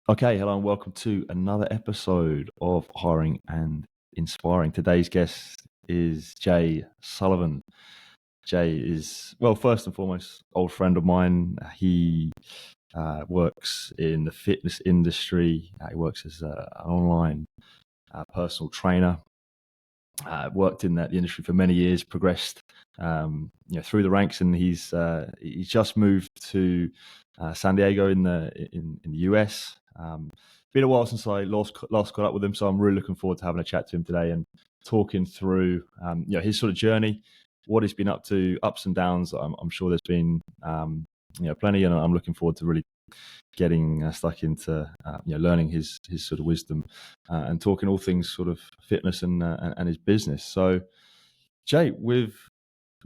Okay, hello and welcome to another episode of Hiring and Inspiring. Today's guest is Jay Sullivan. Jay is, well, first and foremost, old friend of mine. He works in the fitness industry. He works as an online personal trainer. Worked in the industry for many years, progressed through the ranks, and he's just moved to San Diego in the US. Been a while since I last caught up with him, so I'm really looking forward to having a chat to him today and talking through his sort of journey, what he's been up to, ups and downs. I'm sure there's been plenty, and I'm looking forward to really getting stuck into learning his sort of wisdom and talking all things sort of fitness and his business. So, Jay, with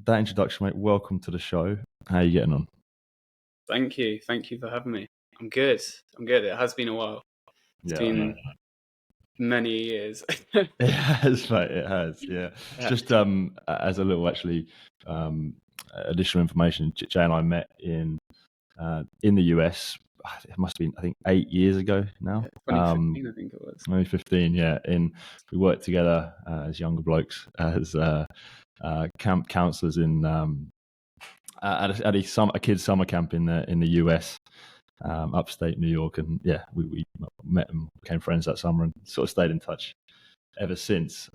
that introduction, mate, welcome to the show. How are you getting on? Thank you for having me. I'm good. It has been a while. It's been many years. It has, mate. It has. Yeah. Just as a little additional information, Jay and I met in the US. It must have been, I think, 8 years ago now. 2015, I think it was. Maybe 15, yeah. We worked together as younger blokes as camp counselors in at a kids' summer camp in the US, upstate New York, and yeah, we met and became friends that summer, and sort of stayed in touch ever since.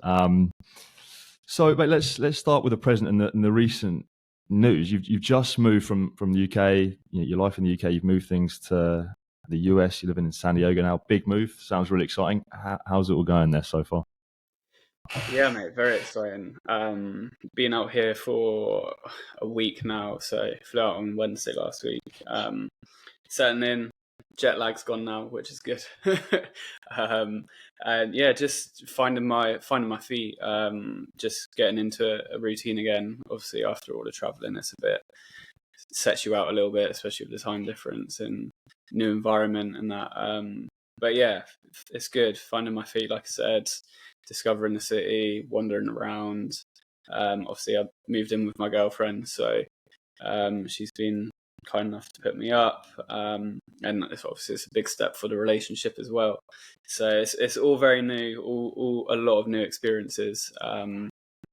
So, but let's start with the present and the recent news. You've just moved from the UK. Your life in the UK. You've moved things to the US. You're living in San Diego now. Big move. Sounds really exciting. How's it all going there so far? Yeah, mate, very exciting. Been out here for a week now, so flew out on Wednesday last week. Settling in, jet lag's gone now, which is good. And yeah, just finding my feet. Just getting into a routine again. Obviously, after all the traveling, it's a bit sets you out a little bit, especially with the time difference and new environment and that. But yeah, it's good finding my feet. Like I said, discovering the city, wandering around. Obviously, I moved in with my girlfriend, so she's been kind enough to put me up, and it's a big step for the relationship as well. So it's all very new, all a lot of new experiences,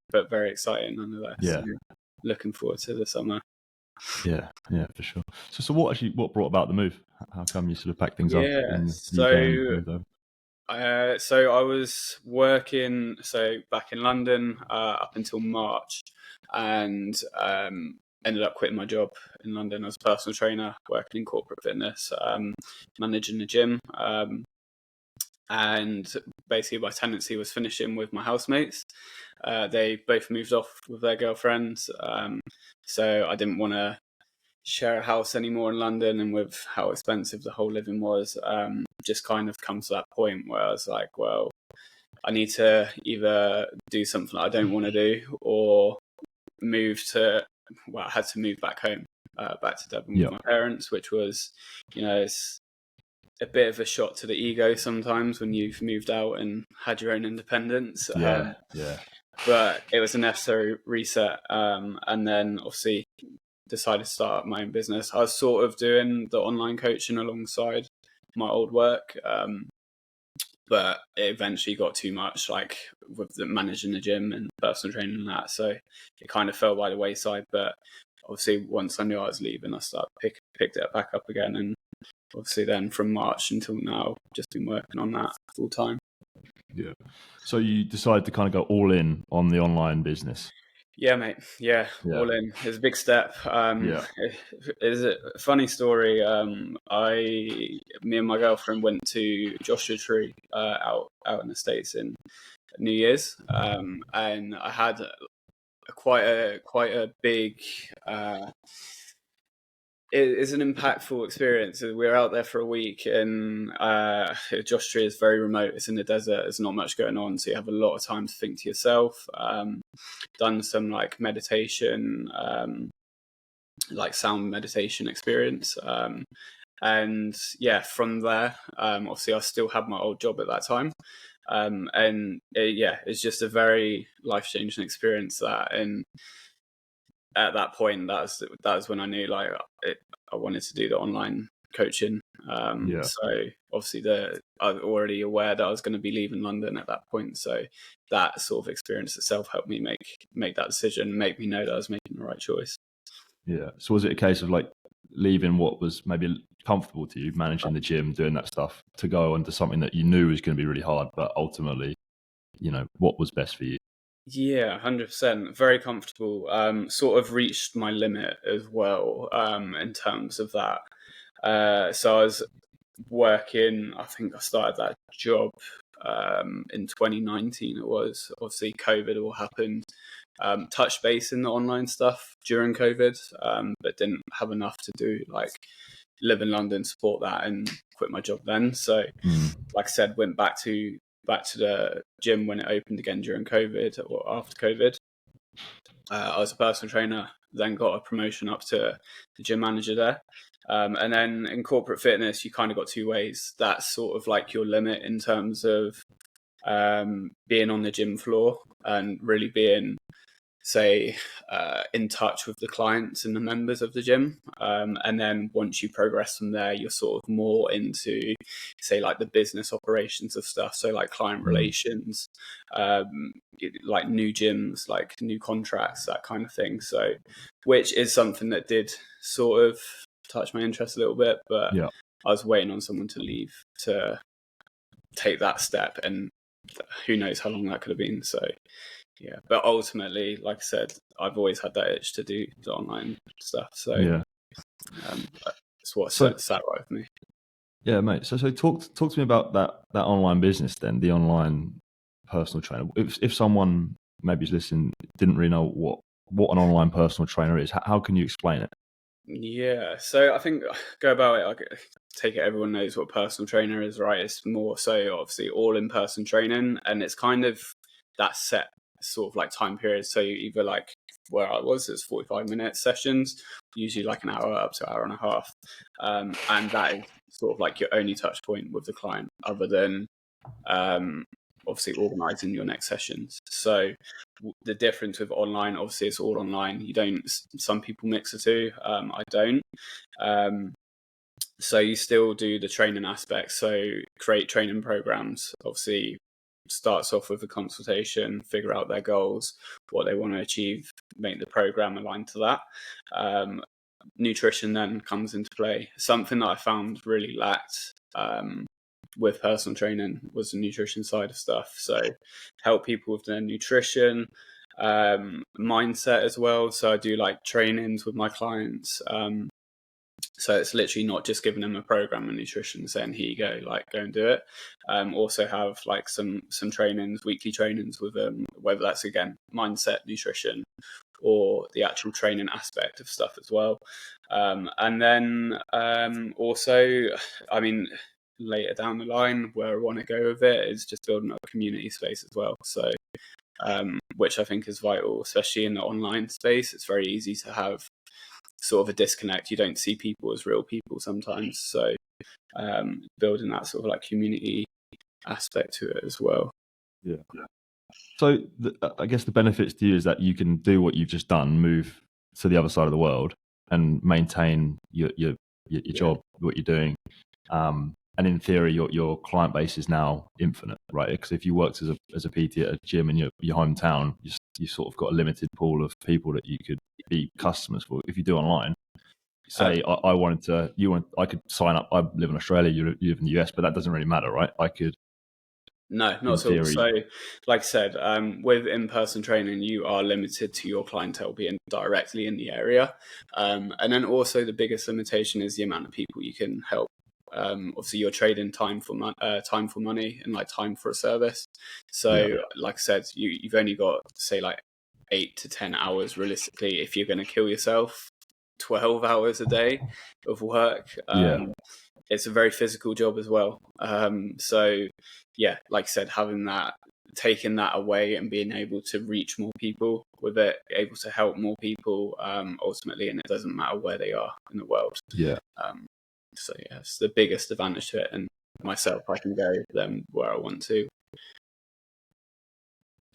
but very exciting nonetheless. Yeah. So looking forward to the summer. Yeah, for sure. So what brought about the move? How come you sort of packed things up in the UK and moved over? So I was working back in London up until March, and ended up quitting my job in London as a personal trainer, working in corporate fitness, managing the gym, and basically my tenancy was finishing with my housemates. They both moved off with their girlfriends, so I didn't want to share a house anymore in London, and with how expensive the whole living was, just kind of come to that point where I was like, well, I need to either do something I don't want to do or I had to move back home, back to Devon with my parents, which was, it's a bit of a shot to the ego sometimes when you've moved out and had your own independence. But it was a necessary reset. And then obviously decided to start up my own business. I was sort of doing the online coaching alongside my old work, but it eventually got too much, like with managing the gym and personal training and that. So it kind of fell by the wayside. But obviously, once I knew I was leaving, I started picked it back up again. And obviously, then from March until now, just been working on that full time. Yeah. So you decided to kind of go all in on the online business. Yeah, mate. Yeah, all in. It's a big step. It's a funny story. Me and my girlfriend went to Joshua Tree out in the States in New Year's, and I had quite a big. It's an impactful experience. We were out there for a week, and Joshua Tree is very remote. It's in the desert. There's not much going on, so you have a lot of time to think to yourself. Done some like meditation, like sound meditation experience, and yeah, from there, obviously I still had my old job at that time, and it's just a very life-changing experience. And at that point, that was when I knew I wanted to do the online coaching, So obviously I was already aware that I was going to be leaving London at that point. So that sort of experience itself helped me make that decision, make me know that I was making the right choice. Yeah. So was it a case of like leaving what was maybe comfortable to you, managing the gym, doing that stuff, to go into something that you knew was going to be really hard, but ultimately, what was best for you? Yeah, 100%. Very comfortable. Sort of reached my limit as well, in terms of that. So I was working, I think I started that job in 2019. It was obviously COVID all happened. Touched base in the online stuff during COVID, but didn't have enough to do, like, live in London, support that, and quit my job then. So, like I said, went back to the gym when it opened again during COVID or after COVID. I was a personal trainer, then got a promotion up to the gym manager there. And then in corporate fitness, you kind of got two ways. That's sort of like your limit in terms of being on the gym floor and really being, say, in touch with the clients and the members of the gym. And then once you progress from there, you're sort of more into, say, like the business operations of stuff. So like client relations, like new gyms, like new contracts, that kind of thing. So, which is something that did sort of touch my interest a little bit, but I was waiting on someone to leave to take that step, and who knows how long that could have been. So yeah, but ultimately, like I said, I've always had that itch to do the online stuff. So it's what sat right with me. Yeah, mate. So talk to me about that online business then, the online personal trainer. If someone maybe is listening, didn't really know what an online personal trainer is, how can you explain it? Yeah, so I think go about it. I take it everyone knows what a personal trainer is, right? It's more so obviously all in person training, and it's kind of that set sort of like time period. So either like where I was, it's 45-minute sessions, usually like an hour up to an hour and a half, and that is sort of like your only touch point with the client, other than obviously organising your next sessions. So the difference with online, obviously it's all online. You don't, some people mix the two. I don't. So you still do the training aspect. So create training programs. Obviously starts off with a consultation, figure out their goals, what they want to achieve, make the program aligned to that. Nutrition then comes into play. Something that I found really lacked with personal training was the nutrition side of stuff. So help people with their nutrition, mindset as well. So I do like trainings with my clients. So it's literally not just giving them a program of nutrition, saying, here you go, like go and do it. Also have like some trainings, weekly trainings with them, whether that's again mindset, nutrition, or the actual training aspect of stuff as well. And then also, I mean, later down the line, where I want to go with it is just building up a community space as well. So, which I think is vital, especially in the online space. It's very easy to have sort of a disconnect. You don't see people as real people sometimes. So, building that sort of like community aspect to it as well. Yeah. So I guess the benefits to you is that you can do what you've just done, move to the other side of the world, and maintain your job, what you're doing. And in theory, your client base is now infinite, right? Because if you worked as a PT at a gym in your hometown, you sort of got a limited pool of people that you could be customers for. If you do online, say I could sign up. I live in Australia, you live in the US, but that doesn't really matter, right? I could. No, not at all. So, like I said, with in-person training, you are limited to your clientele being directly in the area. And then also the biggest limitation is the amount of people you can help. Obviously, you're trading time for money and like time for a service. So, like I said, you've only got, say, like 8 to 10 hours realistically if you're going to kill yourself 12 hours a day of work. It's a very physical job as well. So yeah, like I said, taking that away and being able to reach more people with it, able to help more people, ultimately, and it doesn't matter where they are in the world. Yeah. So yeah, it's the biggest advantage to it. And myself, I can go them where I want to.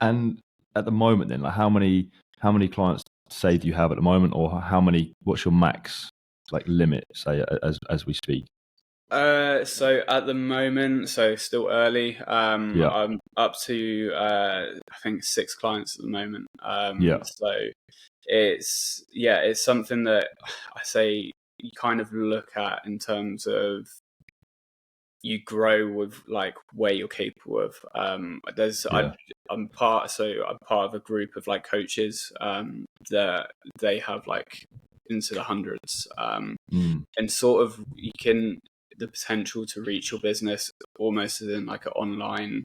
And at the moment then, like how many clients say do you have at the moment, or what's your max like limit, say, as we speak? So at the moment, so still early. I'm up to I think 6 clients at the moment. So it's something that I say you kind of look at in terms of you grow with like where you're capable of. I'm part of a group of like coaches that they have like into the hundreds, and sort of you can the potential to reach your business almost as in like an online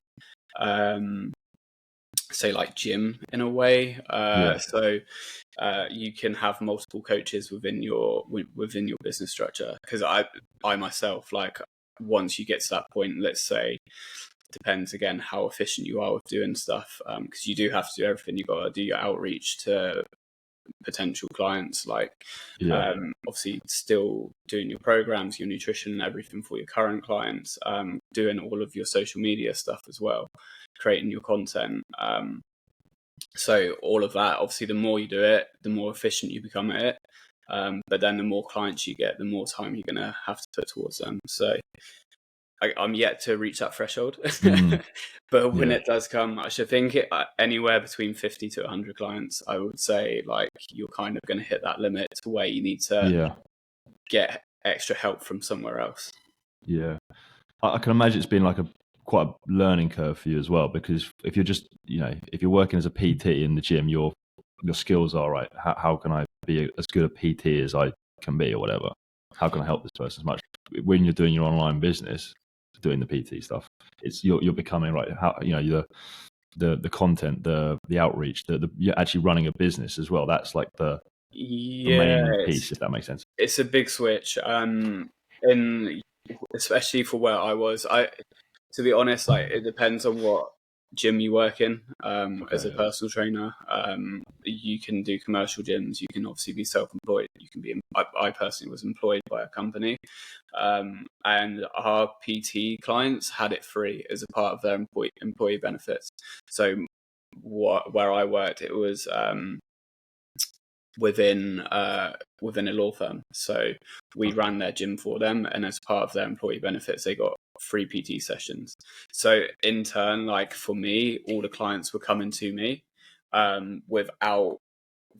say like gym in a way. So you can have multiple coaches within your business structure, because I myself, like, once you get to that point, let's say, depends again how efficient you are with doing stuff, because you do have to do everything. You got to do your outreach to potential clients, like obviously still doing your programs, your nutrition and everything for your current clients, doing all of your social media stuff as well, creating your content. So all of that, obviously the more you do it, the more efficient you become at it, but then the more clients you get, the more time you're going to have to put towards them. So I'm yet to reach that threshold, but when it does come, I should think anywhere between 50 to 100 clients, I would say, like, you're kind of going to hit that limit to where you need to get extra help from somewhere else. Yeah, I can imagine it's been like quite a learning curve for you as well, because if you're just, if you're working as a PT in the gym, your skills are right. How can I be as good a PT as I can be, or whatever? How can I help this person as much? When you're doing your online business, doing the PT stuff, it's you're becoming right. How the content, the outreach, you're actually running a business as well. That's like the main piece, if that makes sense. It's a big switch, and especially for where I was. To be honest, like, it depends on what gym you work in. As a personal trainer, you can do commercial gyms. You can obviously be self-employed. You can be. I personally was employed by a company, and our PT clients had it free as a part of their employee benefits. So where I worked, it was within a law firm. So we ran their gym for them, and as part of their employee benefits, they got free PT sessions. So in turn, like, for me, all the clients were coming to me without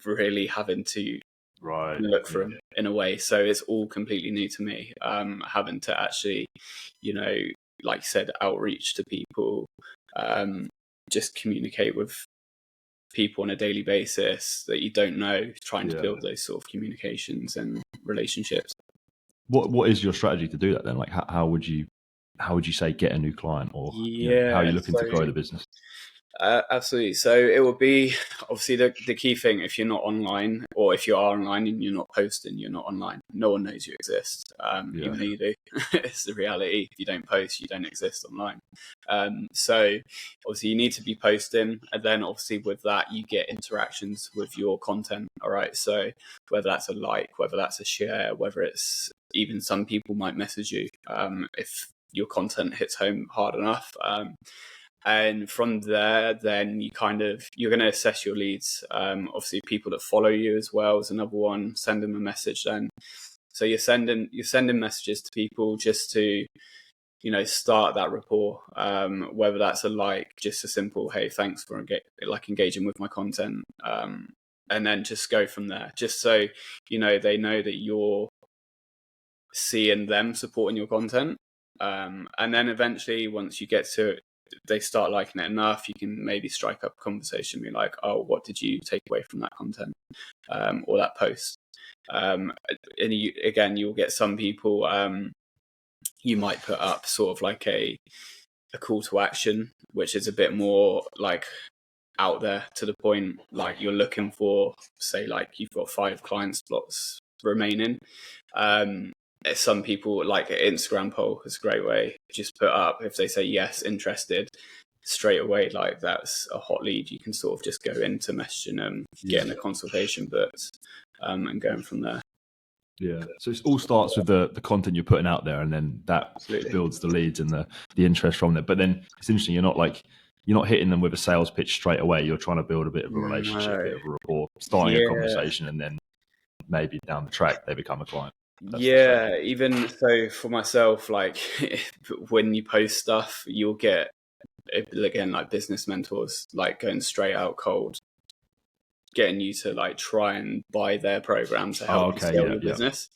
really having to look for them in a way. So it's all completely new to me, having to actually, like you said, outreach to people, just communicate with people on a daily basis that you don't know, trying to build those sort of communications and relationships. What is your strategy to do that then? Like, how would you say get a new client, or how are you looking to grow the business? Absolutely. So it would be obviously the key thing. If you're not online, or if you are online and you're not posting, you're not online. No one knows you exist, even though you do. It's the reality. If you don't post, you don't exist online. So obviously you need to be posting, and then obviously with that you get interactions with your content. All right. So whether that's a like, whether that's a share, whether it's even some people might message you if your content hits home hard enough. And from there, then you're going to assess your leads. Obviously, people that follow you as well is another one. Send them a message then. So you're sending messages to people just to, start that rapport. Whether that's a like, just a simple, hey, thanks for engaging with my content, and then just go from there. Just so they know that you're seeing them supporting your content, and then eventually, once you get to they start liking it enough, you can maybe strike up a conversation, be like, oh, what did you take away from that content, or that post? And you'll get some people, you might put up sort of like a call to action, which is a bit more like out there, to the point, like you're looking for, say, like you've got 5 client slots remaining. Some people, like an Instagram poll is a great way. Just put up, if they say yes, interested, straight away, like that's a hot lead. You can sort of just go into messaging them, getting a consultation booked, and going from there. Yeah. So it all starts with the content you're putting out there, and then that builds the leads and the interest from there. But then it's interesting, you're not hitting them with a sales pitch straight away. You're trying to build a bit of a relationship, a bit of a rapport, starting a conversation, and then maybe down the track they become a client. Yeah, even so for myself, like when you post stuff, you'll get, again, like business mentors, like going straight out cold, getting you to like try and buy their program to help you scale your business.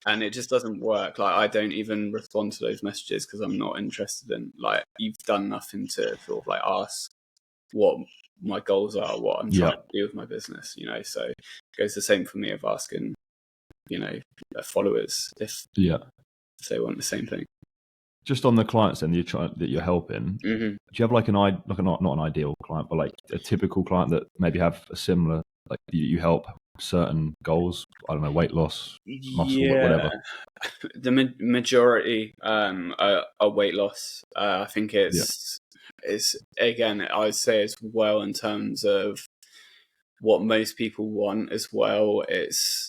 And it just doesn't work. Like, I don't even respond to those messages because I'm not interested in, like, you've done nothing to sort of like ask what my goals are, what I'm trying to do with my business, you know. So it goes the same for me of asking, you know, followers if they want the same thing. Just on the clients then that you're helping, do you have like not an ideal client, but like a typical client that maybe have a similar, like you help certain goals? I don't know, weight loss, muscle, whatever. The majority are weight loss. I think it's again, I would say as well in terms of what most people want as well. It's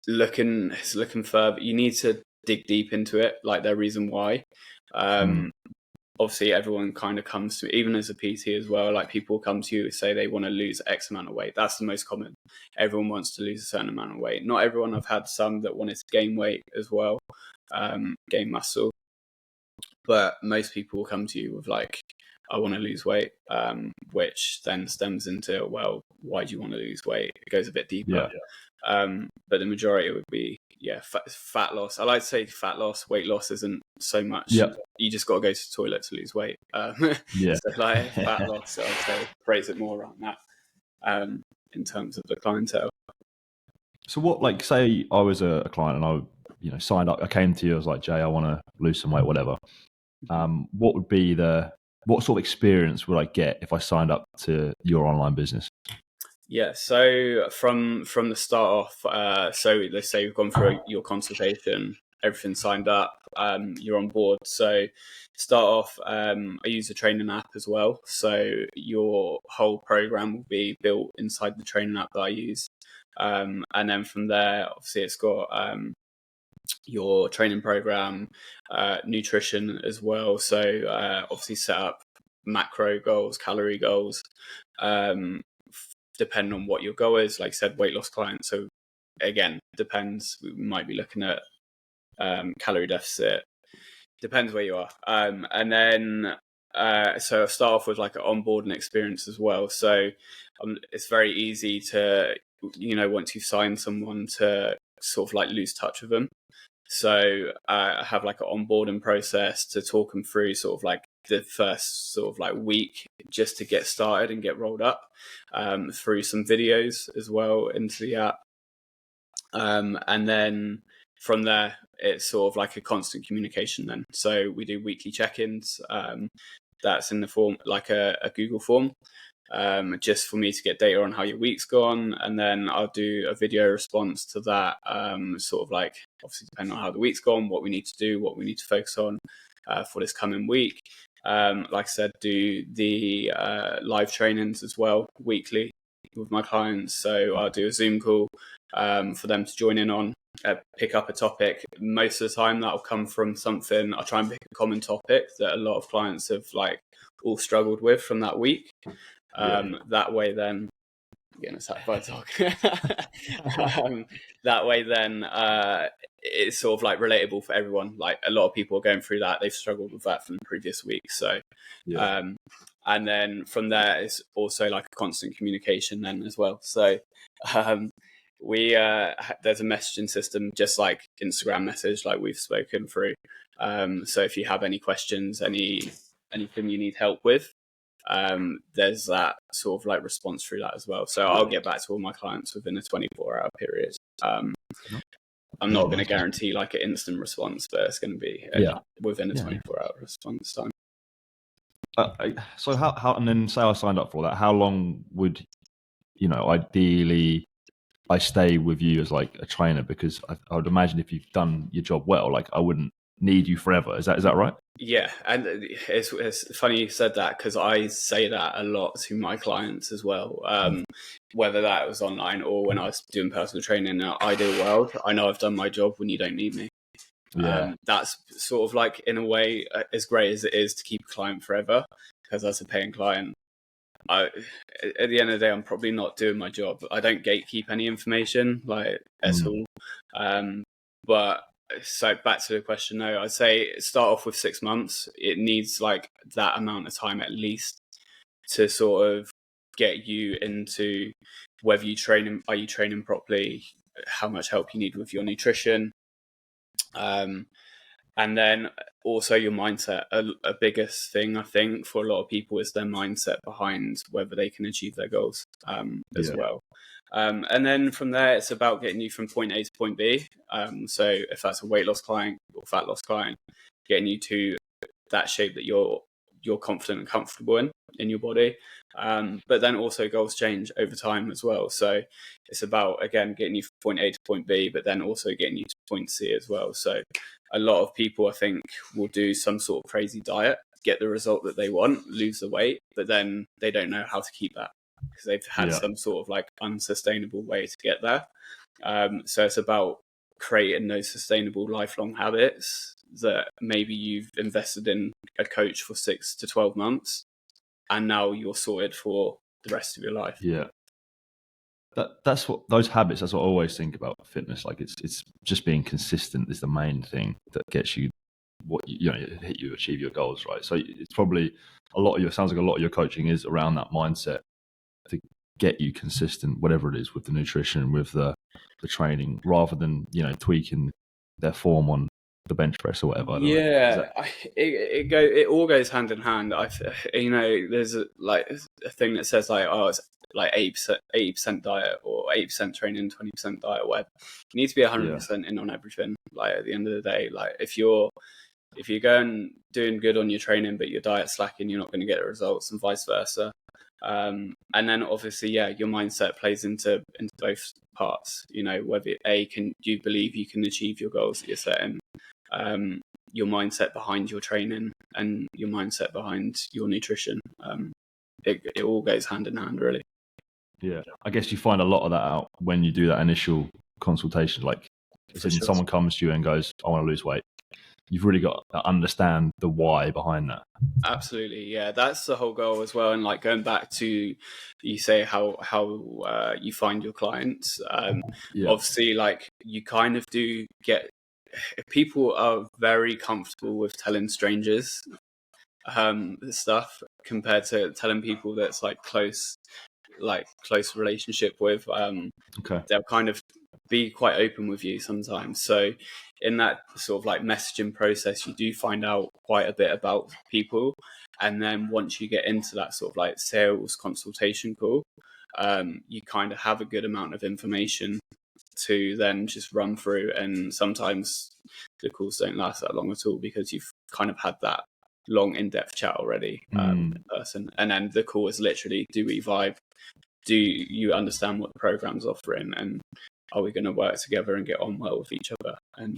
looking further. You need to dig deep into it, like their reason why. Obviously everyone kind of comes to, even as a PT as well, like people come to you and say they want to lose X amount of weight. That's the most common. Everyone wants to lose a certain amount of weight. Not everyone. I've had some that wanted to gain weight as well, gain muscle. But most people will come to you with like, I want to lose weight, which then stems into, well, why do you want to lose weight? It goes a bit deeper. But the majority would be, fat loss. I like to say fat loss. Weight loss isn't so much. You just got to go to the toilet to lose weight. So like fat loss, I'd say phrase it more around that in terms of the clientele. So what, like, say I was a client and I, signed up. I came to you. I was like, Jay, I want to lose some weight, whatever. What would be what sort of experience would I get if I signed up to your online business? Yeah, so from the start off, so let's say you've gone through your consultation, everything's signed up, you're on board. So start off, I use a training app as well. So your whole program will be built inside the training app that I use. And then from there, obviously it's got your training program, nutrition as well. So obviously set up macro goals, calorie goals, depending on what your goal is. Like I said, weight loss client. So again, depends. We might be looking at calorie deficit. Depends where you are. And then so I'll start off with like an onboarding experience as well. So it's very easy to, once you've signed someone, to sort of like lose touch with them. So I have like an onboarding process to talk them through sort of like the first sort of like week, just to get started and get rolled up, through some videos as well into the app. And then from there, it's sort of like a constant communication then. So we do weekly check-ins. That's in the form, like a Google form, just for me to get data on how your week's gone. And then I'll do a video response to that, sort of like, obviously depending on how the week's gone, what we need to do, what we need to focus on for this coming week. Like I said, do the live trainings as well weekly with my clients. So I'll do a Zoom call for them to join in on, pick up a topic. Most of the time that'll come from something, I'll try and pick a common topic that a lot of clients have like all struggled with from that week. That way then, getting attacked by a dog. That way then it's sort of like relatable for everyone. Like a lot of people are going through that. They've struggled with that from the previous week. So and then from there it's also like a constant communication then as well. So we there's a messaging system, just like Instagram message, like we've spoken through. So if you have any questions, anything you need help with, there's that sort of like response through that as well. So I'll get back to all my clients within a 24-hour period. I'm not going to guarantee like an instant response, but it's going to be within a 24-hour response time. So how and then say I signed up for that, how long would ideally I stay with you as like a trainer? Because I would imagine if you've done your job well, like I wouldn't need you forever. Is that right? Yeah, and it's funny you said that, because I say that a lot to my clients as well. Whether that was online or when I was doing personal training in an ideal world, I know I've done my job when you don't need me. That's sort of like, in a way, as great as it is to keep a client forever, because as a paying client, at the end of the day, I'm probably not doing my job. I don't gatekeep any information like at all. But so back to the question, no, I'd say start off with 6 months. It needs like that amount of time at least to sort of get you into whether are you training properly, how much help you need with your nutrition. And then also your mindset. A biggest thing, I think, for a lot of people is their mindset behind whether they can achieve their goals as well. And then from there, it's about getting you from point A to point B. So if that's a weight loss client or fat loss client, getting you to that shape that you're confident and comfortable in your body. But then also goals change over time as well. So it's about, again, getting you from point A to point B, but then also getting you to point C as well. So a lot of people, I think, will do some sort of crazy diet, get the result that they want, lose the weight, but then they don't know how to keep that because they've had some sort of like unsustainable way to get there. So it's about creating those sustainable lifelong habits that maybe you've invested in a coach for 6 to 12 months and now you're sorted for the rest of your life. Yeah. That's what those habits. That's what I always think about fitness. Like it's just being consistent is the main thing that gets you what hit you achieve your goals, right? So it's probably sounds like a lot of your coaching is around that mindset to get you consistent, whatever it is, with the nutrition, with the training, rather than tweaking their form on the bench press or whatever. I don't know. It all goes hand in hand. There's a thing that says like, oh, it's like 80% diet or 80% training, 20% diet, or whatever. You need to be 100% in on everything. Like at the end of the day, like if you're going doing good on your training but your diet's slacking, you're not going to get the results, and vice versa. And then obviously, your mindset plays into both parts. Whether do you believe you can achieve your goals that you're setting, your mindset behind your training and your mindset behind your nutrition. It all goes hand in hand, really. Yeah, I guess you find a lot of that out when you do that initial consultation. Like, someone comes to you and goes, "I want to lose weight." You've really got to understand the why behind that. Absolutely, yeah, that's the whole goal as well. And like going back to, you say how you find your clients. Obviously, like you kind of do get, people are very comfortable with telling strangers stuff compared to telling people that's like close relationship with. They'll kind of be quite open with you sometimes. So in that sort of like messaging process, you do find out quite a bit about people. And then once you get into that sort of like sales consultation call, you kind of have a good amount of information to then just run through. And sometimes the calls don't last that long at all because you've kind of had that long in-depth chat already in person. And then the call is literally, do we vibe? Do you understand what the program's offering? And are we going to work together and get on well with each other? And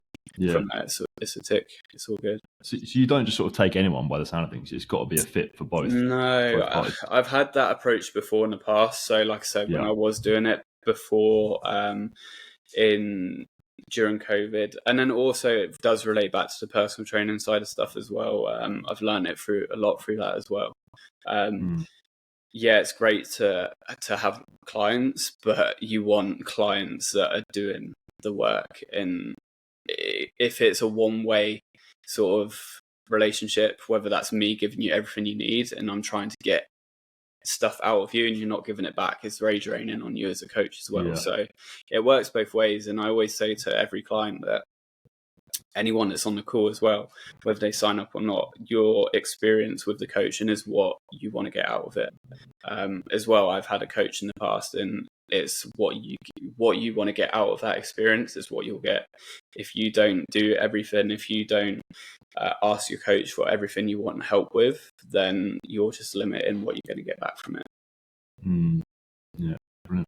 from there, it's a tick. It's all good. So you don't just sort of take anyone by the sound of things. It's got to be a fit for both. No, I've had that approach before in the past. So like I said, when I was doing it before during COVID, and then also it does relate back to the personal training side of stuff as well. I've learned it through that as well. Yeah, it's great to have clients, but you want clients that are doing the work. And if it's a one-way sort of relationship, whether that's me giving you everything you need and I'm trying to get stuff out of you and you're not giving it back, it's very draining on you as a coach as well. So it works both ways. And I always say to every client that anyone that's on the call as well, whether they sign up or not, your experience with the coaching is what you want to get out of it. As well, I've had a coach in the past, and it's what you want to get out of that experience is what you'll get. If you don't do everything, if you don't ask your coach for everything you want help with, then you're just limiting what you're going to get back from it. Yeah, brilliant.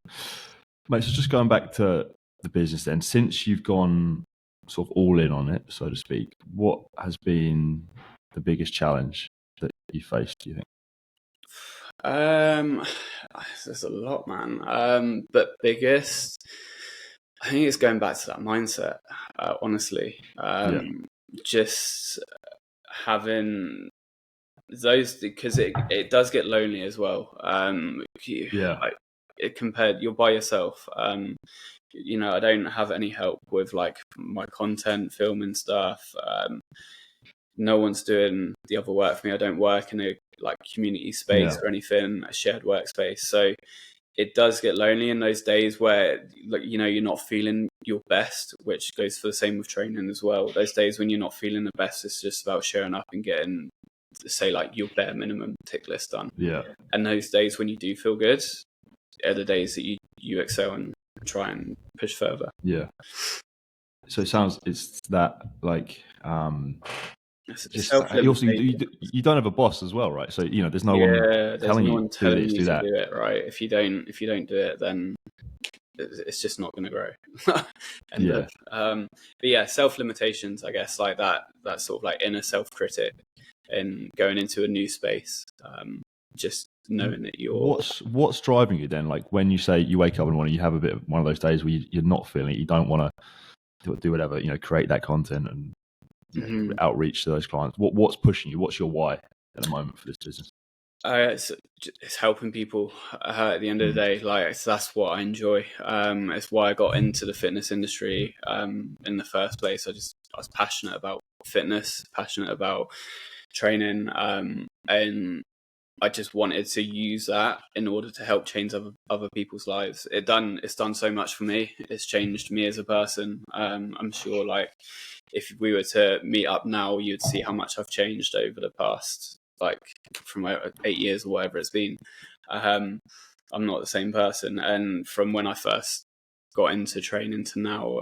Mate, so just going back to the business then, since you've gone sort of all in on it, so to speak, what has been the biggest challenge that you faced, do you think? There's a lot, man. But biggest, I think it's going back to that mindset, honestly. Just having those, because it does get lonely as well. you're by yourself. You know, I don't have any help with like my content, filming stuff. No one's doing the other work for me. I don't work in a like community space or anything, a shared workspace. So it does get lonely in those days where, like, you know, you're not feeling your best, which goes for the same with training as well. Those days when you're not feeling the best, it's just about showing up and getting, say, like your bare minimum tick list done. Yeah. And those days when you do feel good are the days that you excel and try and push further. Yeah. So it's that like just also you don't have a boss as well, right? So, you know, there's no one telling you to do that. Do it, right? If you don't do it, then it's just not going to grow. But yeah, self limitations, I guess, like that sort of like inner self critic and going into a new space. Just knowing that you're what's driving you then? Like when you say you wake up in the morning, you have a bit of one of those days where you're not feeling it, you don't want to do whatever, you know, create that content and outreach to those clients. What's pushing you? What's your why at the moment for this business? It's helping people at the end of the day. Like that's what I enjoy. It's why I got into the fitness industry in the first place. I was passionate about fitness, passionate about training, and I just wanted to use that in order to help change other people's lives. It's done so much for me. It's changed me as a person. I'm sure, like, if we were to meet up now, you'd see how much I've changed over the past, like, from 8 years or whatever it's been. I'm not the same person. And from when I first got into training to now,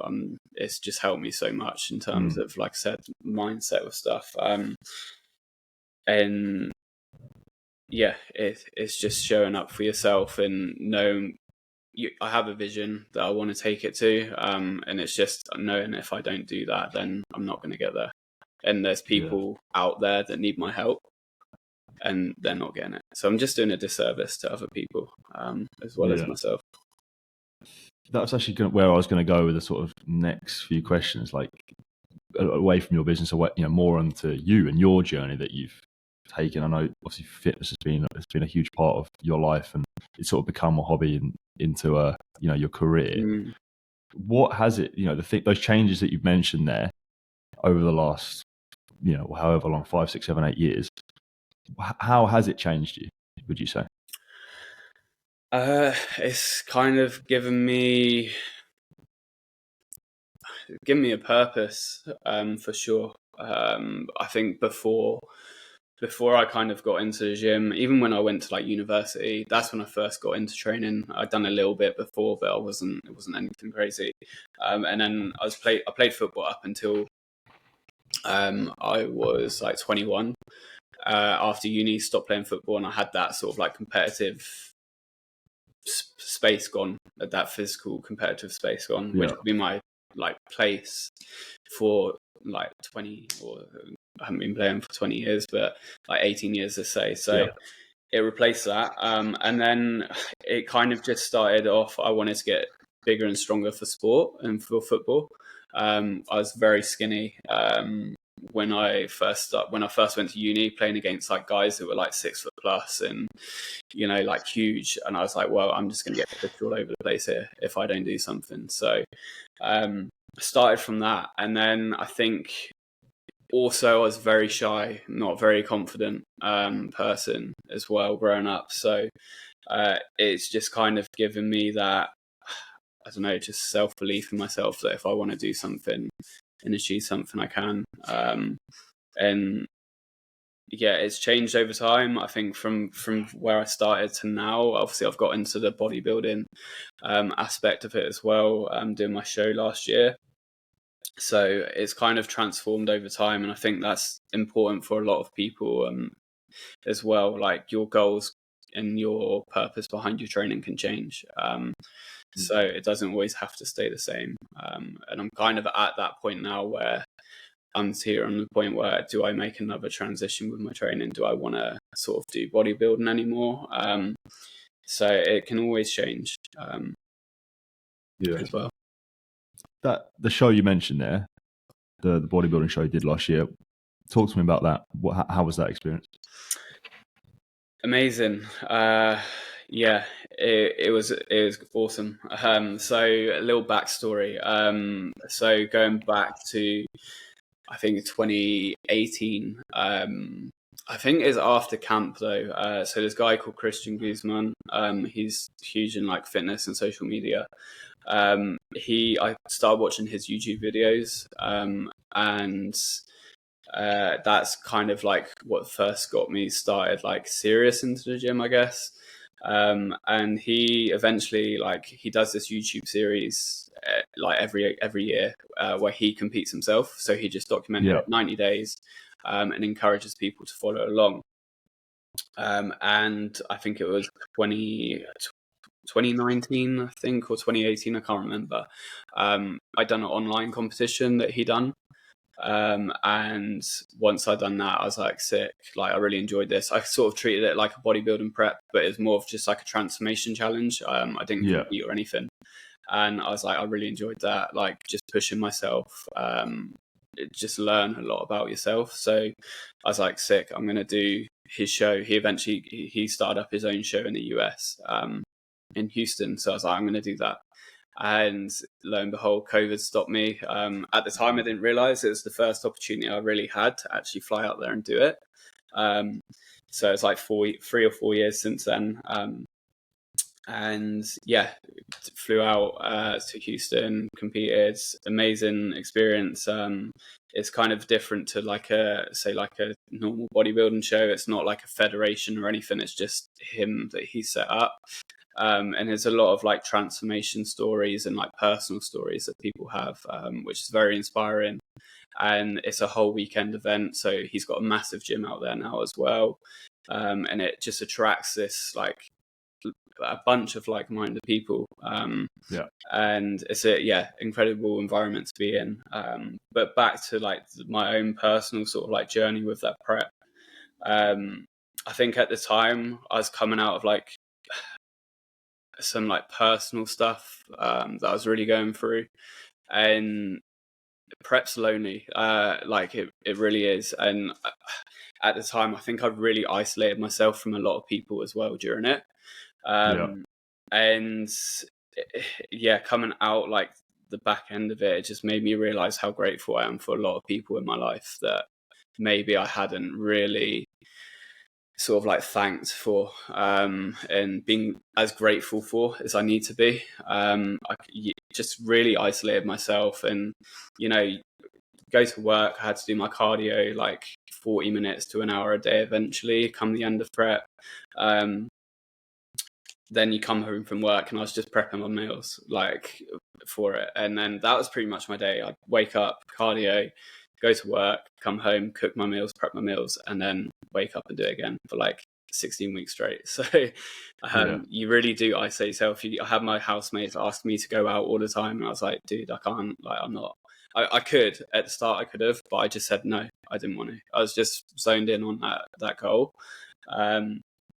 it's just helped me so much in terms of, like I said, mindset of stuff. And yeah, it's just showing up for yourself and knowing I have a vision that I want to take it to, and it's just knowing if I don't do that, then I'm not going to get there. And there's people out there that need my help, and they're not getting it. So I'm just doing a disservice to other people, as well as myself. That's actually where I was going to go with the sort of next few questions, like away from your business, away, you know, more onto you and your journey that you've taken. I know obviously fitness has been a huge part of your life, and it's sort of become a hobby and into your career. What has it, you know, those changes that you've mentioned there over the last, you know, however long, 5, 6, 7, 8 years, how has it changed you, would you say? It's kind of given me a purpose, for sure. I think before I kind of got into the gym, even when I went to like university, that's when I first got into training. I'd done a little bit before, but it wasn't anything crazy. And then I played football up until I was like 21. After uni, stopped playing football, and I had that sort of like competitive space gone, that physical competitive space gone, which would be my like place for like 20, or I haven't been playing for 20 years, but like 18 years, let's say. So it replaced that. And then it kind of just started off, I wanted to get bigger and stronger for sport and for football. I was very skinny when I first went to uni, playing against like guys who were like 6 foot plus and, you know, like huge. And I was like, well, I'm just going to get pushed all over the place here if I don't do something. So I started from that. And then I think also I was very shy, not very confident person as well growing up. So it's just kind of given me that, I don't know, just self-belief in myself that if I want to do something and achieve something, I can. And yeah, it's changed over time. I think from where I started to now, obviously I've got into the bodybuilding aspect of it as well. I'm doing my show last year. So it's kind of transformed over time. And I think that's important for a lot of people as well. Like your goals and your purpose behind your training can change. So it doesn't always have to stay the same. And I'm kind of at that point now where I'm here on the point where, do I make another transition with my training? Do I want to sort of do bodybuilding anymore? So it can always change as well. That the show you mentioned there, the bodybuilding show you did last year, talk to me about that. How was that experience? Amazing. Yeah, it was awesome. So a little backstory. So going back to, I think 2018. I think it's after camp though. So there's a guy called Christian Guzman. He's huge in like fitness and social media. I started watching his YouTube videos, and that's kind of like what first got me started like serious into the gym, I guess. And he eventually, like, he does this YouTube series like every year, where he competes himself. So he just documented 90 days, and encourages people to follow along. And I think it was 2019, I think, or 2018, I can't remember. I done an online competition that he done. And once I'd done that, I was like, sick. Like, I really enjoyed this. I sort of treated it like a bodybuilding prep, but it's more of just like a transformation challenge. I didn't compete or anything. And I was like, I really enjoyed that. Like, just pushing myself, just learn a lot about yourself. So I was like, sick, I'm going to do his show. He started up his own show in the US, in Houston. So I was like, I'm going to do that. And lo and behold, COVID stopped me. At the time, I didn't realize it was the first opportunity I really had to actually fly out there and do it. So it's like 3 or 4 years since then. And yeah, flew out to Houston, competed. Amazing experience. It's kind of different to like a normal bodybuilding show. It's not like a federation or anything. It's just him that he set up. And there's a lot of like transformation stories and like personal stories that people have, which is very inspiring. And it's a whole weekend event. So he's got a massive gym out there now as well. And it just attracts this like a bunch of like-minded people. And it's incredible environment to be in. But back to like my own personal sort of like journey with that prep. I think at the time I was coming out of like some like personal stuff that I was really going through, and prep's lonely. Like it really is. And at the time, I think I really isolated myself from a lot of people as well during it. And coming out like the back end of it just made me realize how grateful I am for a lot of people in my life that maybe I hadn't really sort of like thanked for, and being as grateful for as I need to be. I just really isolated myself, and go to work. I had to do my cardio like 40 minutes to an hour a day eventually come the end of prep. Then you come home from work and I was just prepping my meals like for it. And then that was pretty much my day. I'd wake up, cardio, go to work, come home, cook my meals, prep my meals, and then wake up and do it again for like 16 weeks straight. So you really do isolate yourself. I had my housemates ask me to go out all the time, and I was like, dude, I can't. Like, I'm not. I could at the start, I could have, but I just said no. I didn't want to. I was just zoned in on that goal.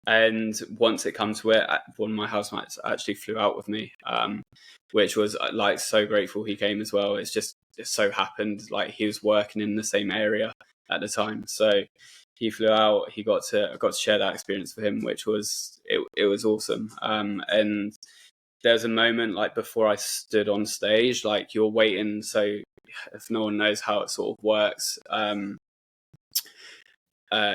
And once it comes to it, one of my housemates actually flew out with me, which was like so grateful he came as well. It so happened like he was working in the same area at the time, so he flew out. I got to share that experience with him, which was it was awesome. And there's a moment like before I stood on stage, like you're waiting. So if no one knows how it sort of works,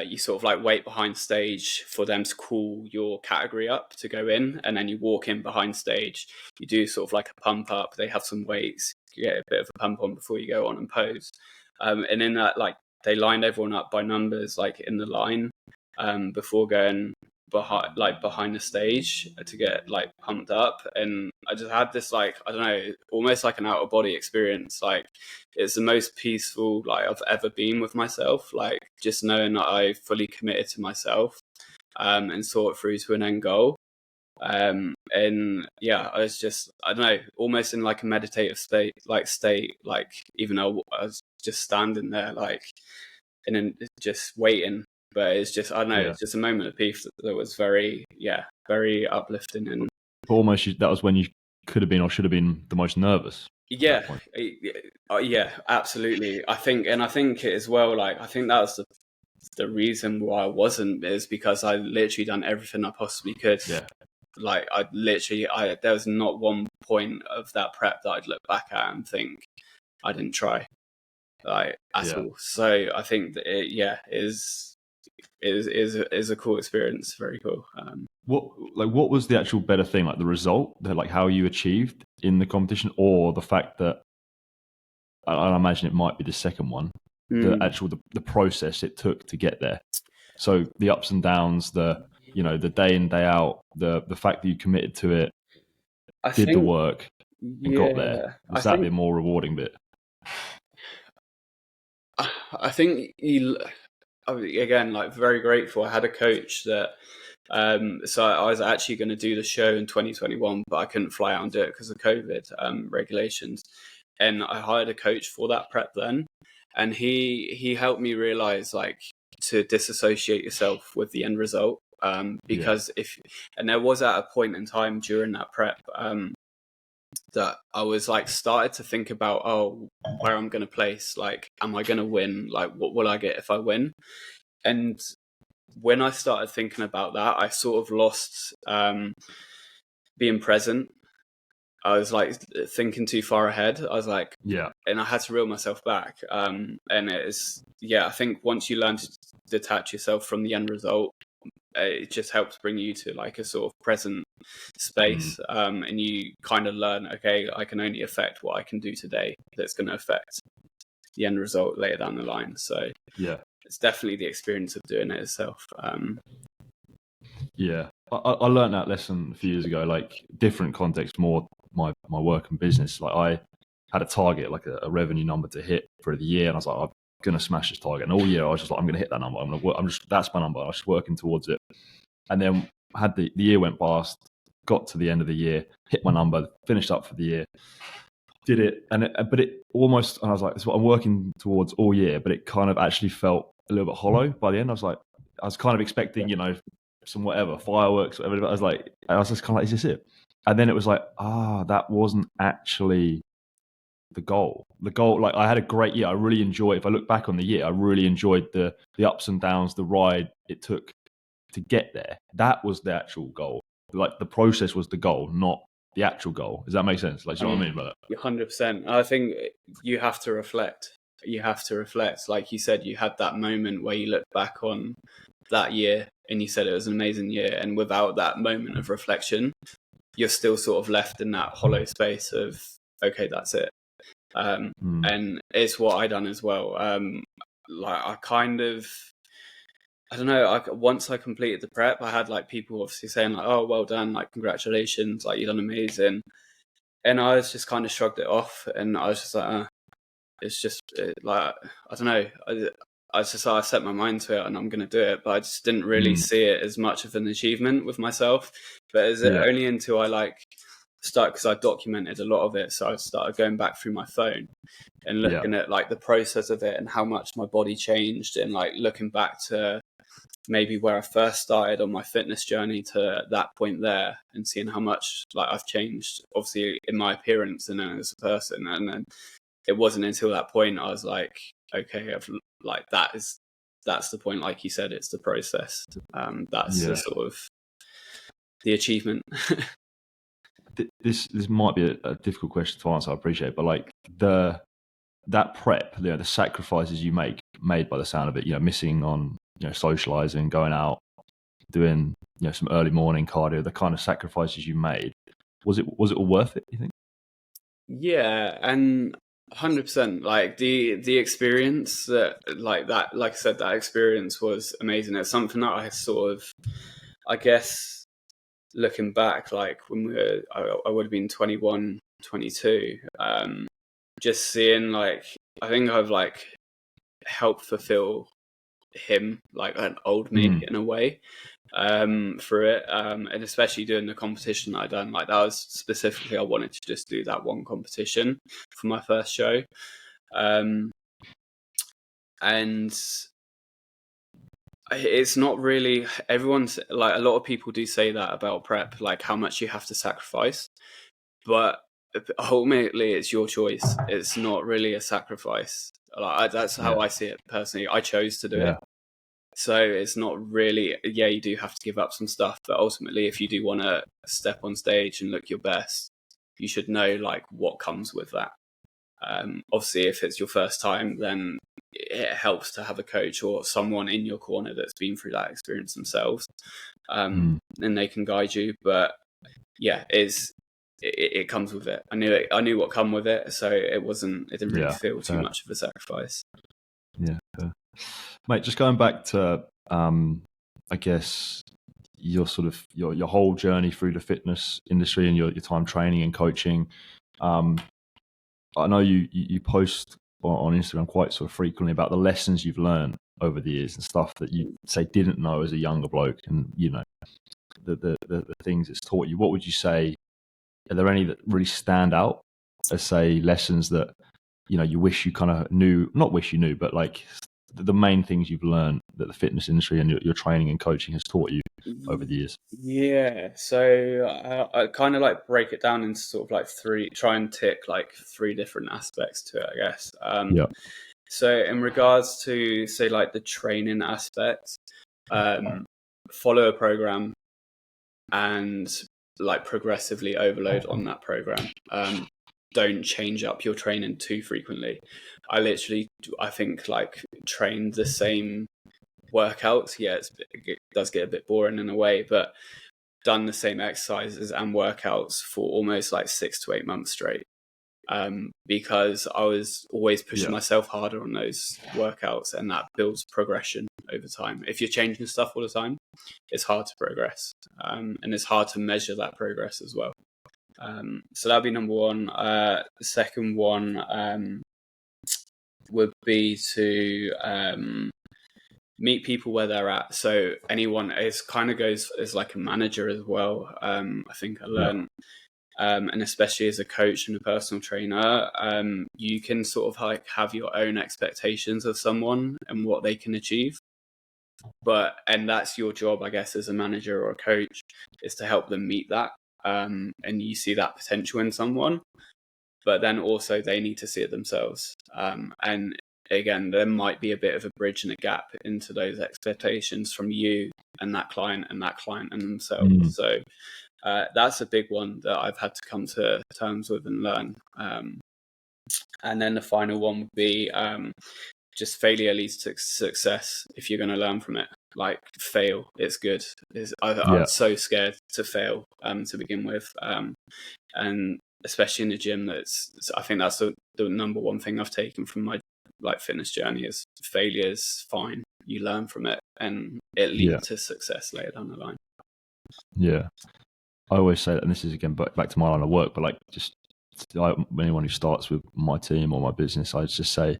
you sort of like wait behind stage for them to call your category up to go in, and then you walk in behind stage. You do sort of like a pump up. They have some weights. You get a bit of a pump on before you go on and pose. And in that, like they lined everyone up by numbers, like in the line, before going behind the stage to get like pumped up. And I just had this like, I don't know, almost like an out of body experience. Like it's the most peaceful like I've ever been with myself, like just knowing that I fully committed to myself, and saw it through to an end goal. And yeah, I was just, I don't know, almost in like a meditative state, like even though I was just standing there like and then just waiting. But it's just, I don't know, it's just a moment of peace that was very uplifting. And almost that was when you could have been or should have been the most nervous. Yeah, absolutely. I think it as well, like, I think that was the reason why I wasn't, is because I literally done everything I possibly could. like there was not one point of that prep that I'd look back at and think I didn't try, like, at all. So I think that it is a cool experience. Very cool. What was the actual better thing, like the result, like how you achieved in the competition, or the fact that I imagine it might be the second one, the actual the process it took to get there? So the ups and downs, the day in, day out, the fact that you committed to it, did the work, and got there. Was that the more rewarding bit? I think again, like, very grateful. I had a coach that, so I was actually going to do the show in 2021, but I couldn't fly out and do it because of COVID regulations. And I hired a coach for that prep then, and he helped me realize, like, to disassociate yourself with the end result. Because and there was at a point in time during that prep that I was like started to think about, where I'm going to place, like, am I going to win? Like, what will I get if I win? And when I started thinking about that, I sort of lost being present. I was like thinking too far ahead. I was like, and I had to reel myself back. And it's, I think once you learn to detach yourself from the end result, it just helps bring you to like a sort of present space. And you kind of learn, okay, I can only affect what I can do today that's going to affect the end result later down the line. So it's definitely the experience of doing it itself. I learned that lesson a few years ago, like different context, more my work and business. Like I had a target, like a revenue number to hit for the year, and I was like, I'm gonna smash this target. And all year I was just like, I'm gonna hit that number. That's my number. I was just working towards it. And then had the year went past, got to the end of the year, hit my number, finished up for the year, did it, but it almost, and I was like, this is what I'm working towards all year, but it kind of actually felt a little bit hollow by the end. I was kind of expecting, some whatever fireworks, whatever. I was just kind of like, is this it? And then it was like, that wasn't actually the goal. The goal, like, I had a great year. I really enjoyed. If I look back on the year, I really enjoyed the ups and downs, the ride it took to get there. That was the actual goal. Like, the process was the goal, not the actual goal. Does that make sense? Like, do you know what I mean by that? 100%. I think you have to reflect. Like you said, you had that moment where you look back on that year and you said it was an amazing year. And without that moment of reflection, you're still sort of left in that hollow space of, okay, that's it. And it's what I done as well. Like, I kind of, I don't know, once I completed the prep, I had like people obviously saying like, oh, well done, like, congratulations, like, you've done amazing. And I was just kind of shrugged it off, and I was just like, it's just like, I don't know. I set my mind to it and I'm going to do it, but I just didn't really see it as much of an achievement with myself. But only until I because I documented a lot of it. So I started going back through my phone and looking at like the process of it and how much my body changed, and like looking back to maybe where I first started on my fitness journey to that point there, and seeing how much like I've changed, obviously, in my appearance and then as a person. And then it wasn't until that point I was like, okay, that's the point. Like you said, it's the process. That's the sort of the achievement. This might be a difficult question to answer, I appreciate, but like that prep, the sacrifices you made by the sound of it, missing on, socializing, going out, doing, some early morning cardio, the kind of sacrifices you made, was it all worth it, you think? Yeah, and 100%. Like the experience that, like I said, that experience was amazing. It's something that I sort of, I guess, looking back, like when I would have been 21, 22, just seeing, like, I think I've like helped fulfill him, like an old me in a way, through it, and especially doing the competition that I done. Like, that was specifically, I wanted to just do that one competition for my first show, and it's not really, everyone's like, a lot of people do say that about prep, like how much you have to sacrifice, but ultimately it's your choice. It's not really a sacrifice. Like, that's how I see it personally. I chose to do it. So it's not really, you do have to give up some stuff, but ultimately, if you do want to step on stage and look your best, you should know like what comes with that. Obviously, if it's your first time, then it helps to have a coach or someone in your corner that's been through that experience themselves, and they can guide you. But yeah, it comes with it. I knew what come with it, so it didn't really feel too much of a sacrifice. Yeah, mate. Just going back to, I guess your sort of your whole journey through the fitness industry and your time training and coaching. I know you post on Instagram quite sort of frequently about the lessons you've learned over the years and stuff that you say didn't know as a younger bloke, and the things it's taught you. What would you say? Are there any that really stand out as, say, lessons that you wish you kind of knew? Not wish you knew, but like the main things you've learned that the fitness industry and your training and coaching has taught you over the years. Yeah, so I kind of like break it down into sort of like try and tick like three different aspects to it, I guess. So in regards to, say, like the training aspect, follow a program and like progressively overload on that program. Don't change up your training too frequently. I think like trained the same workouts. Yeah, it does get a bit boring in a way, but done the same exercises and workouts for almost like 6 to 8 months straight. Because I was always pushing myself harder on those workouts, and that builds progression over time. If you're changing stuff all the time, it's hard to progress, and it's hard to measure that progress as well. So that'd be number one. The second one would be to meet people where they're at. So anyone is kind of goes as like a manager as well. I think I learned, and especially as a coach and a personal trainer, you can sort of like have your own expectations of someone and what they can achieve. And that's your job, I guess, as a manager or a coach, is to help them meet that. And you see that potential in someone, but then also they need to see it themselves. And again, there might be a bit of a bridge and a gap into those expectations from you and that client and themselves. So that's a big one that I've had to come to terms with and learn. And then the final one would be just failure leads to success if you're going to learn from it. Like, fail, it's good. I was so scared to fail to begin with. And especially in the gym, I think that's the number one thing I've taken from my like fitness journey is failure's fine. You learn from it and it leads to success later down the line. Yeah. I always say that, and this is again back to my line of work, but like just anyone who starts with my team or my business, I just say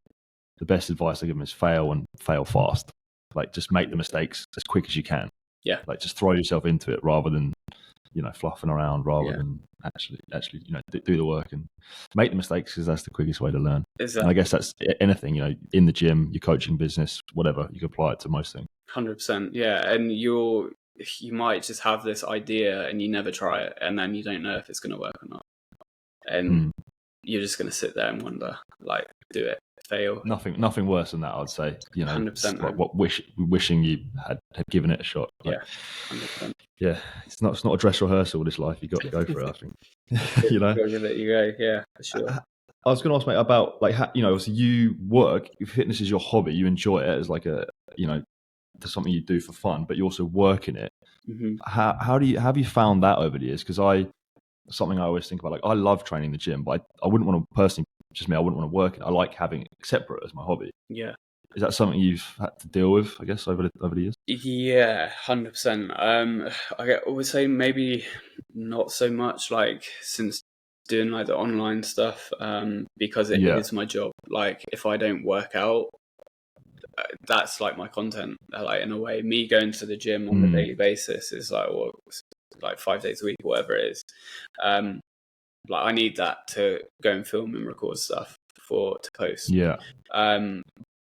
the best advice I give them is fail and fail fast. Like, just make the mistakes as quick as you can. Yeah. Like, just throw yourself into it rather than, fluffing around, rather than actually, do the work and make the mistakes, because that's the quickest way to learn. Exactly. And I guess that's anything, in the gym, your coaching business, whatever, you can apply it to most things. 100%. Yeah. And you might just have this idea and you never try it, and then you don't know if it's going to work or not. And you're just going to sit there and wonder, like, do it, fail. Nothing worse than that, I'd say. 100%. Like wishing you had given it a shot. Like, 100%. Yeah, it's not a dress rehearsal. This life, you got to go for it. I think. You let you go. Yeah, for sure. I was going to ask, mate, about like so you work. Fitness is your hobby. You enjoy it as like a something you do for fun, but you also work in it. Mm-hmm. How have you found that over the years? Because something I always think about, like, I love training the gym, but I wouldn't want to personally, just me, I wouldn't want to work it. I like having it separate as my hobby. Yeah. Is that something you've had to deal with, I guess, over the years? Yeah, 100%. I would say maybe not so much like since doing like the online stuff, because it is my job. Like, if I don't work out, that's like my content. Like, in a way, me going to the gym on a daily basis is like 5 days a week, whatever it is. Like, I need that to go and film and record stuff to post. Yeah.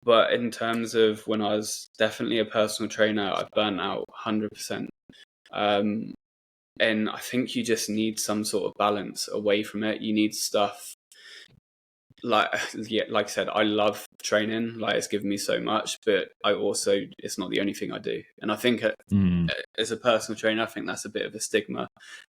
But in terms of when I was definitely a personal trainer, I've burnt out 100%. And I think you just need some sort of balance away from it. You need stuff like I said, I love training. Like, it's given me so much, but it's not the only thing I do. And I think as a personal trainer, I think that's a bit of a stigma,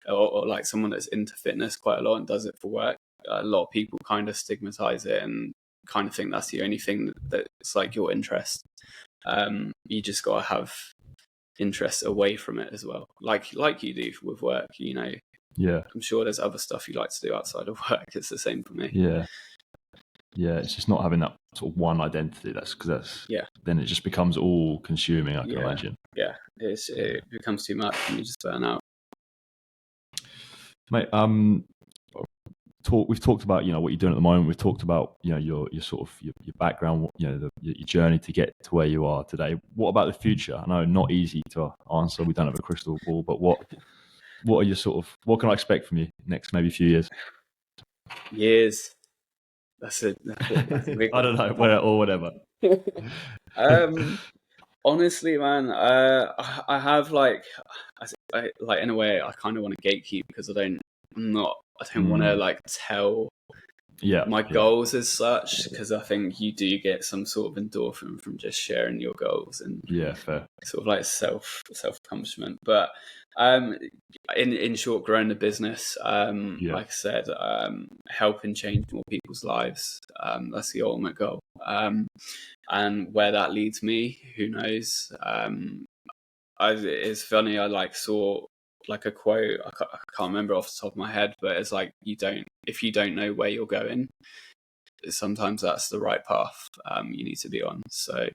or like someone that's into fitness quite a lot and does it for work. A lot of people kind of stigmatize it and kind of think that's the only thing that's like your interest. You just got to have interest away from it as well, like you do with work. Yeah, I'm sure there's other stuff you like to do outside of work. It's the same for me. Yeah, it's just not having that sort of one identity. Then it just becomes all consuming, I can imagine. Yeah, it becomes too much and you just burn out. Mate, we've talked about what you're doing at the moment. We've talked about your sort of your background, your journey to get to where you are today. What about the future? I know not easy to answer. We don't have a crystal ball, but what are your what can I expect from you next maybe few years? Years. That's a big I don't know, or whatever. Honestly, man, I have like in a way, I kind of want to gatekeep because I don't want to like tell my goals as such, because I think you do get some sort of endorphin from just sharing your goals and fair. Sort of like self accomplishment. But in short, growing the business, like I said, helping change more people's lives. That's the ultimate goal. And where that leads me, who knows? It's funny. I saw like a quote. I can't remember off the top of my head, but it's like if you don't know where you're going, sometimes that's the right path you need to be on. So,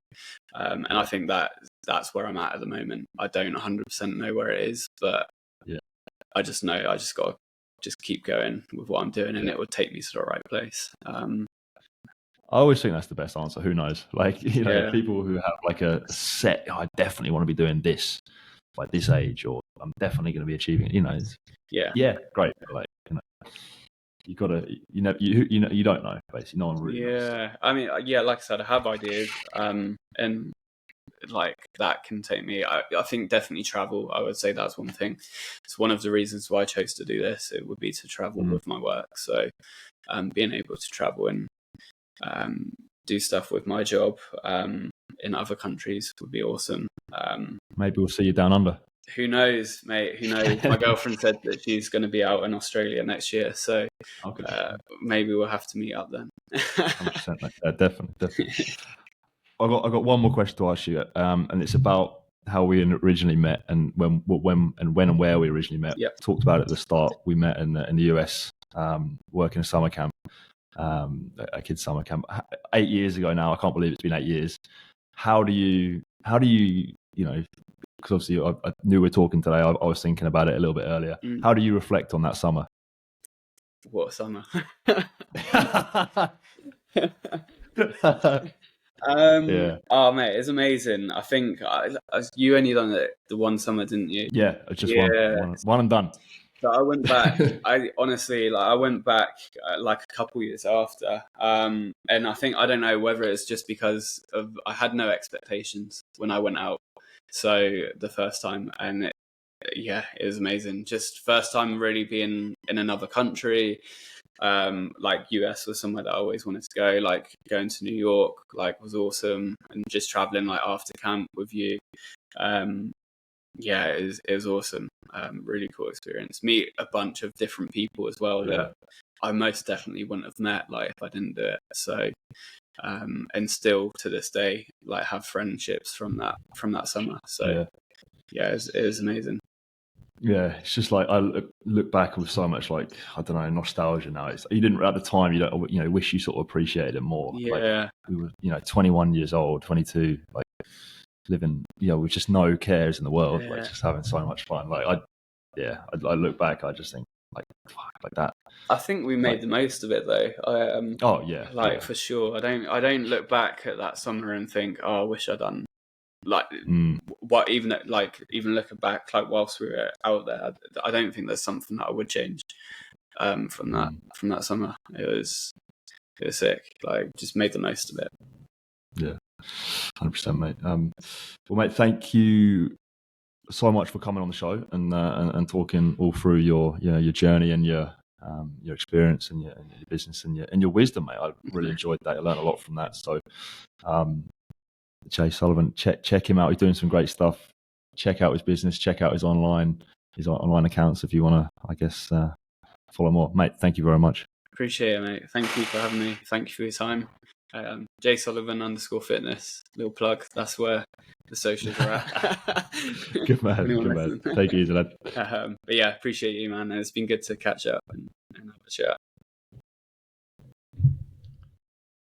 and I think that's where I'm at the moment. I don't 100% know where it is, but I just know I just got to just keep going with what I'm doing, and it would take me to the right place. I always think that's the best answer. Who knows? Like, people who have like a set, I definitely want to be doing this by this age, or I'm definitely going to be achieving it. Great. But like, you gotta, you don't know, basically. No one really knows. I mean, like I said, I have ideas, and like that can take me. I think definitely travel. I would say that's one thing. It's one of the reasons why I chose to do this. It would be to travel with my work. So, being able to travel and do stuff with my job in other countries would be awesome. Maybe we'll see you down under. Who knows, mate? Who knows? My girlfriend said that she's going to be out in Australia next year, so maybe we'll have to meet up then. 100%, definitely. I got one more question to ask you, and it's about how we originally met and when and where we originally met. Yep. Talked about it at the start. We met in the US, working a summer camp, a kid's summer camp, 8 years ago now. I can't believe it's been 8 years. How do you because obviously I knew we were talking today. I was thinking about it a little bit earlier. How do you reflect on that summer? What summer? Oh mate, it's amazing. I think you only done it the one summer, didn't you? Yeah, just one and done. So I went back. I honestly, I went back like a couple years after, and I think, I don't know whether it's just because I had no expectations when I went out. So the first time, and it was amazing. Just first time really being in another country. Like US was somewhere that I always wanted to go. Like going to New York, was awesome, and just traveling after camp with you. It was awesome. Really cool experience. Meet a bunch of different people as well that I most definitely wouldn't have met if I didn't do it. So, and still to this day, have friendships from that summer. So, it was amazing. Yeah, it's just I look back with so much I don't know, nostalgia now. You didn't at the time. You don't wish you sort of appreciated it more. Yeah, we were 21 years old, 22, living with just no cares in the world, just having so much fun. I look back, I just think like that. I think we made the most of it though. For sure. I don't look back at that summer and think, oh, I wish I'd done what, even looking back whilst we were out there, I don't think there's something that I would change from that summer. It was sick. Just made the most of it. Yeah, 100%, mate. Well, mate, thank you so much for coming on the show and talking all through your journey and your your experience and your business and your wisdom, mate. I really enjoyed that. I learned a lot from that. So, Jay Sullivan, check him out. He's doing some great stuff. Check out his business. Check out his online accounts if you want to, I guess, follow more. Mate, thank you very much. Appreciate it, mate. Thank you for having me. Thank you for your time. Jay Sullivan _fitness. Little plug. That's where the socials are at. Good man. Good man. Take it easy, lad. But yeah, appreciate you, man. It's been good to catch up and have a chat.